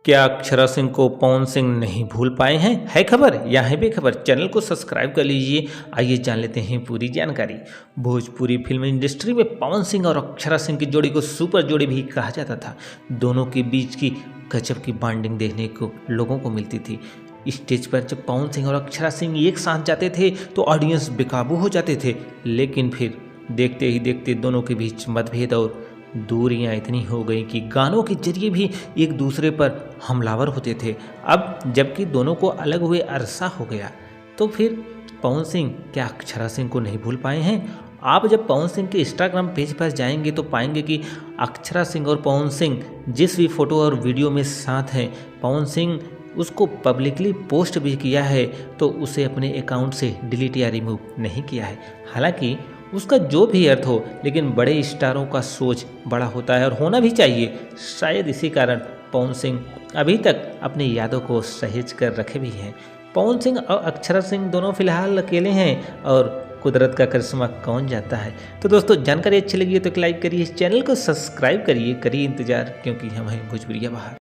क्या अक्षरा सिंह को पवन सिंह नहीं भूल पाए हैं? है खबर या है बेखबर? चैनल को सब्सक्राइब कर लीजिए। आइए जान लेते हैं पूरी जानकारी। भोजपुरी फिल्म इंडस्ट्री में पवन सिंह और अक्षरा सिंह की जोड़ी को सुपर जोड़ी भी कहा जाता था। दोनों के बीच की गजब की बॉन्डिंग देखने को लोगों को मिलती थी। स्टेज पर जब पवन सिंह और अक्षरा सिंह एक साथ जाते थे तो ऑडियंस बेकाबू हो जाते थे, लेकिन फिर देखते ही देखते दोनों के बीच मतभेद और दूरियां इतनी हो गई कि गानों के जरिए भी एक दूसरे पर हमलावर होते थे। अब जबकि दोनों को अलग हुए अरसा हो गया, तो फिर पवन सिंह क्या अक्षरा सिंह को नहीं भूल पाए हैं? आप जब पवन सिंह के इंस्टाग्राम पेज पर जाएंगे तो पाएंगे कि अक्षरा सिंह और पवन सिंह जिस भी फोटो और वीडियो में साथ हैं, पवन सिंह उसको पब्लिकली पोस्ट भी किया है, तो उसे अपने अकाउंट से डिलीट या रिमूव नहीं किया है। हालांकि उसका जो भी अर्थ हो, लेकिन बड़े स्टारों का सोच बड़ा होता है और होना भी चाहिए। शायद इसी कारण पवन सिंह अभी तक अपनी यादों को सहेज कर रखे भी हैं। पवन सिंह और अक्षरा सिंह दोनों फिलहाल अकेले हैं और कुदरत का करिश्मा कौन जाता है। तो दोस्तों, जानकारी अच्छी लगी है तो एक लाइक करिए, चैनल को सब्सक्राइब करिए, करिए इंतजार, क्योंकि हम हैं भोजपुरिया बहार।